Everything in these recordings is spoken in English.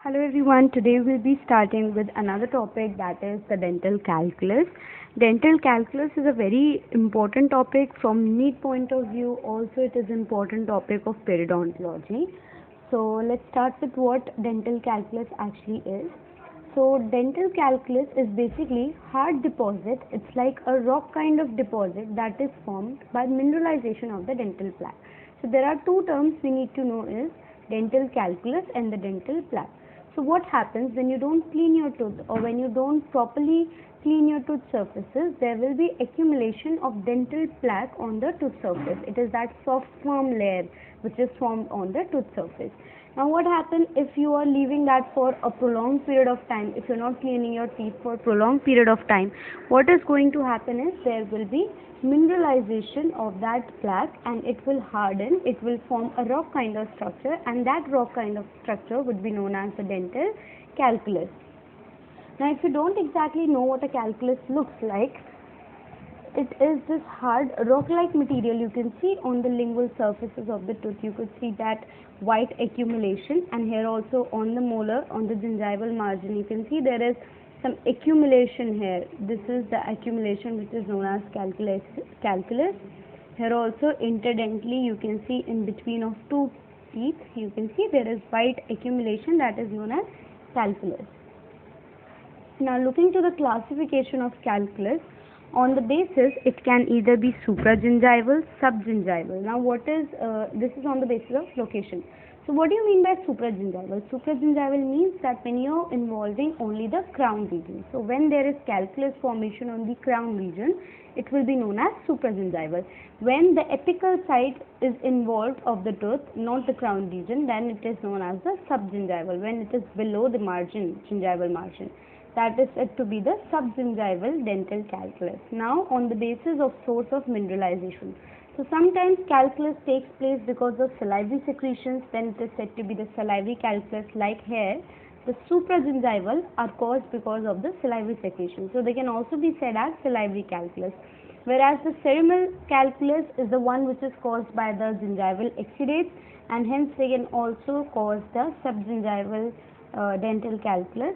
Hello everyone, today we'll be starting with another topic, that is the dental calculus. Dental calculus is a very important topic from NEET point of view. Also it is important topic of periodontology. So let's start with what dental calculus actually is. So dental calculus is basically hard deposit. It's like a rock kind of deposit that is formed by mineralization of the dental plaque. So there are two terms we need to know, is dental calculus and the dental plaque. So what happens when you don't clean your tooth, or when you don't properly clean your tooth surfaces, there will be accumulation of dental plaque on the tooth surface. It is that soft firm layer which is formed on the tooth surface. Now what happens if you are leaving that for a prolonged period of time, if you are not cleaning your teeth for a prolonged period of time, what is going to happen is there will be mineralization of that plaque and it will harden, it will form a rock kind of structure, and that rock kind of structure would be known as the dental calculus. Now if you don't exactly know what a calculus looks like, it is this hard rock-like material you can see on the lingual surfaces of the tooth. You could see that white accumulation, and here also on the molar, on the gingival margin, you can see there is some accumulation here. This is the accumulation which is known as calculus. Here also interdentally you can see in between of two teeth, you can see there is white accumulation that is known as calculus. Now looking to the classification of calculus, on the basis it can either be supragingival, subgingival. Now what is this is on the basis of location. So what do you mean by supragingival? Supragingival means that when you are involving only the crown region. So when there is calculus formation on the crown region, it will be known as supragingival. When the apical side is involved of the tooth, not the crown region, then it is known as the subgingival. When it is below the margin, gingival margin, that is said to be the subgingival dental calculus. Now on the basis of source of mineralization. So sometimes calculus takes place because of salivary secretions, then it is said to be the salivary calculus. Like here, the supragingival are caused because of the salivary secretion. So they can also be said as salivary calculus. Whereas the cerebral calculus is the one which is caused by the gingival exudates, and hence they can also cause the subgingival dental calculus,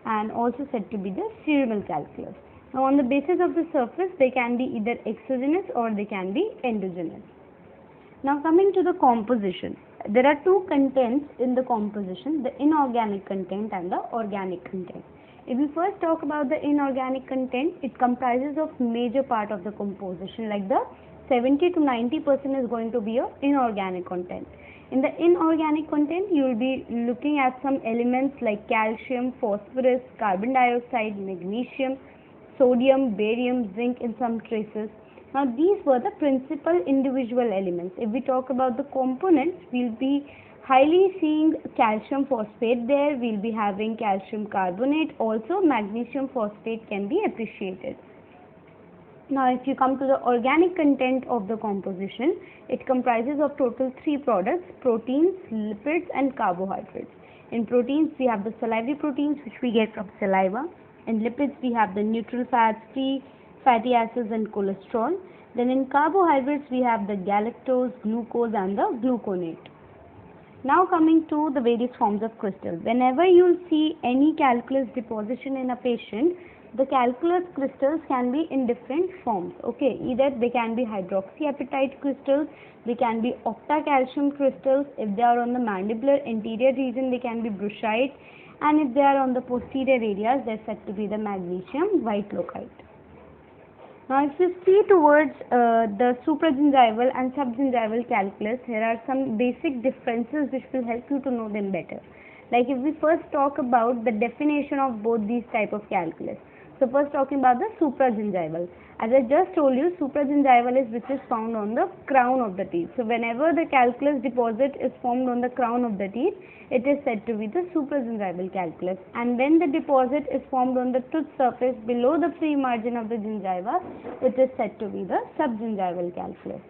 and also said to be the cerebral calculus. Now on the basis of the surface, they can be either exogenous or they can be endogenous. Now coming to the composition, there are two contents in the composition, the inorganic content and the organic content. If we first talk about the inorganic content, it comprises of major part of the composition, like the 70 to 90% is going to be your inorganic content. In the inorganic content, you will be looking at some elements like calcium, phosphorus, carbon dioxide, magnesium, sodium, barium, zinc in some traces. Now these were the principal individual elements. If we talk about the components, we will be highly seeing calcium phosphate there, we will be having calcium carbonate, also magnesium phosphate can be appreciated. Now if you come to the organic content of the composition, it comprises of total three products: proteins, lipids and carbohydrates. In proteins we have the salivary proteins which we get from saliva. In lipids we have the neutral fats, free fatty acids and cholesterol. Then in carbohydrates we have the galactose, glucose and the gluconate. Now coming to the various forms of crystal. Whenever you will see any calculus deposition in a patient, the calculus crystals can be in different forms. Okay, either they can be hydroxyapatite crystals, they can be octacalcium crystals. If they are on the mandibular anterior region, they can be brushite, and if they are on the posterior areas, they are said to be the magnesium white locite. Now if you see towards the supragingival and subgingival calculus, here are some basic differences which will help you to know them better. Like if we first talk about the definition of both these type of calculus. So first talking about the supragingival. As I just told you, supragingival is which is found on the crown of the teeth. So whenever the calculus deposit is formed on the crown of the teeth, it is said to be the supragingival calculus. And when the deposit is formed on the tooth surface below the free margin of the gingiva, it is said to be the subgingival calculus.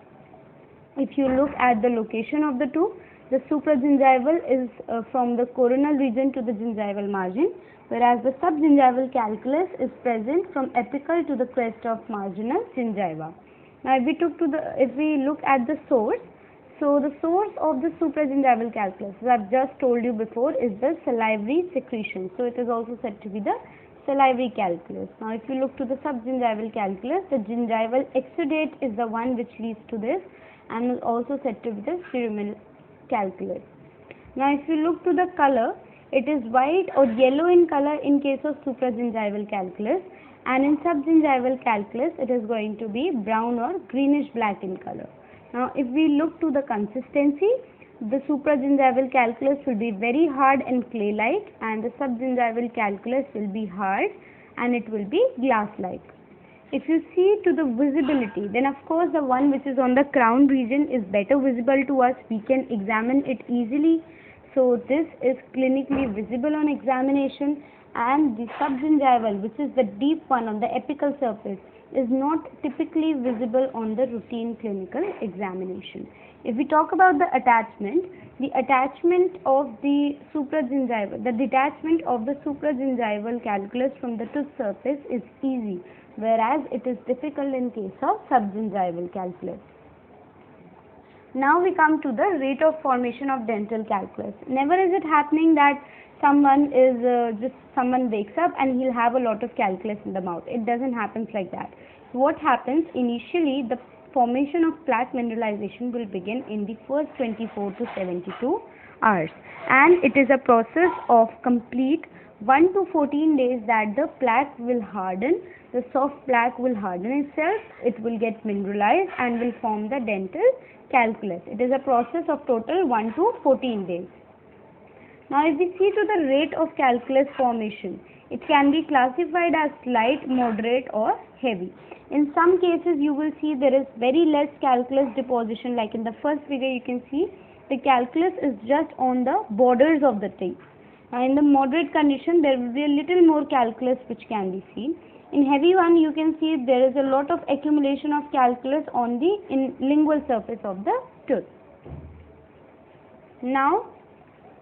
If you look at the location of the two, the supragingival is from the coronal region to the gingival margin, whereas the subgingival calculus is present from apical to the crest of marginal gingiva. Now if we look at the source, So the source of the supragingival calculus, as I've just told you before, is the salivary secretion. So it is also said to be the salivary calculus. Now if you look to the subgingival calculus, the gingival exudate is the one which leads to this and is also said to be the seminal calculus. Now if you look to the color, it is white or yellow in color in case of supragingival calculus, and in subgingival calculus it is going to be brown or greenish black in color. Now if we look to the consistency, the supragingival calculus will be very hard and clay-like, and the subgingival calculus will be hard and it will be glass-like. If you see to the visibility, then of course the one which is on the crown region is better visible to us. We can examine it easily. So this is clinically visible on examination, and the subgingival, which is the deep one on the apical surface, is not typically visible on the routine clinical examination. If we talk about the attachment of the supragingival, the detachment of the supragingival calculus from the tooth surface is easy, whereas it is difficult in case of subgingival calculus. Now we come to the rate of formation of dental calculus. Never is it happening that someone wakes up and he'll have a lot of calculus in the mouth. It doesn't happen like that. What happens initially, the formation of plaque mineralization will begin in the first 24 to 72 hours, and it is a process of complete 1 to 14 days that the plaque will harden. The soft plaque will harden itself, it will get mineralized and will form the dental calculus. It is a process of total 1 to 14 days. Now if we see to the rate of calculus formation, it can be classified as light, moderate or heavy. In some cases you will see there is very less calculus deposition, like in the first figure you can see the calculus is just on the borders of the teeth. Now in the moderate condition there will be a little more calculus which can be seen. In heavy one you can see there is a lot of accumulation of calculus on the lingual surface of the tooth. Now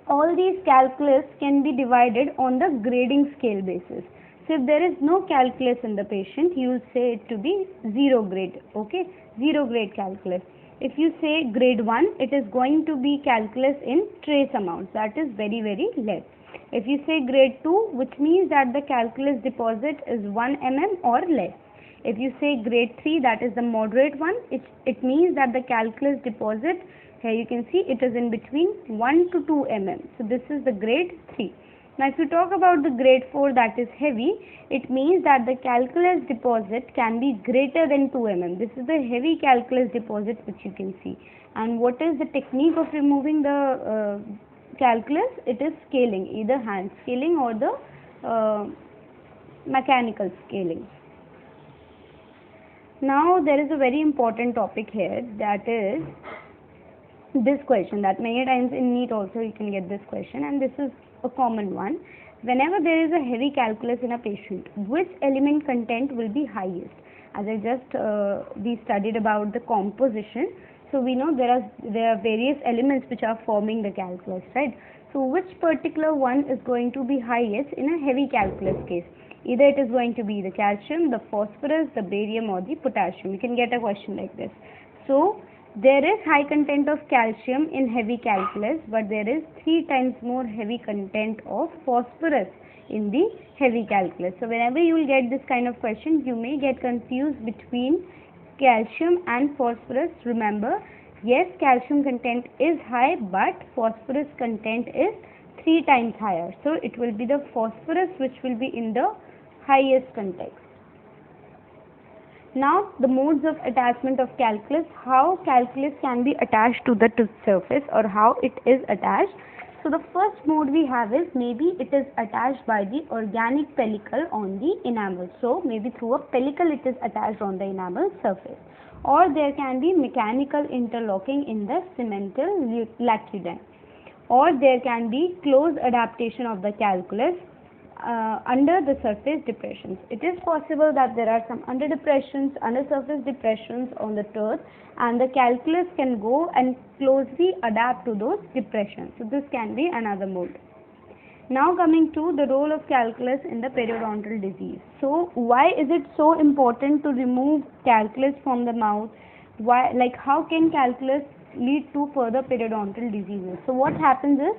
all these calculus can be divided on the grading scale basis. So if there is no calculus in the patient, you will say it to be 0 grade, okay, 0 grade calculus. If you say grade 1, it is going to be calculus in trace amounts, that is very less. If you say grade 2, which means that the calculus deposit is 1 mm or less. If you say grade 3, that is the moderate one, it means that the calculus deposit, here you can see it is in between 1 to 2 mm. So this is the grade 3. Now if you talk about the grade 4, that is heavy, it means that the calculus deposit can be greater than 2 mm. This is the heavy calculus deposit which you can see. And what is the technique of removing the calculus? It is scaling, either hand scaling or the mechanical scaling. Now there is a very important topic here, that is this question, that many times in NEET also you can get this question, and this is a common one. Whenever there is a heavy calculus in a patient, which element content will be highest? As I just we studied about the composition, so we know there are various elements which are forming the calculus, right? So which particular one is going to be highest in a heavy calculus case? Either it is going to be the calcium, the phosphorus, the barium or the potassium. You can get a question like this. So there is high content of calcium in heavy calculus, but there is 3 times more heavy content of phosphorus in the heavy calculus. So whenever you will get this kind of question, you may get confused between calcium and phosphorus. Remember, yes, calcium content is high, but phosphorus content is 3 times higher. So it will be the phosphorus which will be in the highest context. Now the modes of attachment of calculus, how calculus can be attached to the tooth surface or how it is attached. So the first mode we have is maybe it is attached by the organic pellicle on the enamel. So maybe through a pellicle it is attached on the enamel surface, or there can be mechanical interlocking in the cemental lacunae, or there can be close adaptation of the calculus under the surface depressions. It is possible that there are some under surface depressions on the tooth, and the calculus can go and closely adapt to those depressions. So this can be another mode. Now coming to the role of calculus in the periodontal disease. So why is it so important to remove calculus from the mouth? Why, like how can calculus lead to further periodontal diseases. So what happens is,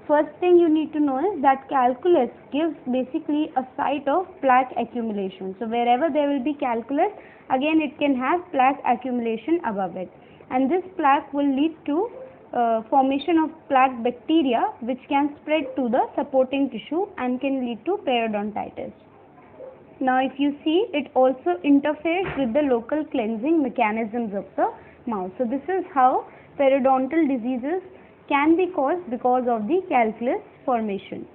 first thing you need to know is that calculus gives basically a site of plaque accumulation. So wherever there will be calculus, again it can have plaque accumulation above it, and this plaque will lead to formation of plaque bacteria, which can spread to the supporting tissue and can lead to periodontitis. Now if you see, it also interferes with the local cleansing mechanisms of the mouth. So this is how periodontal diseases can be caused because of the calculus formation.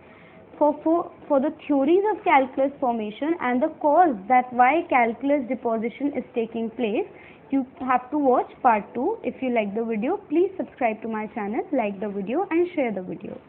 For the theories of calculus formation and the cause that why calculus deposition is taking place, you have to watch part 2. If you like the video, please subscribe to my channel, like the video and share the video.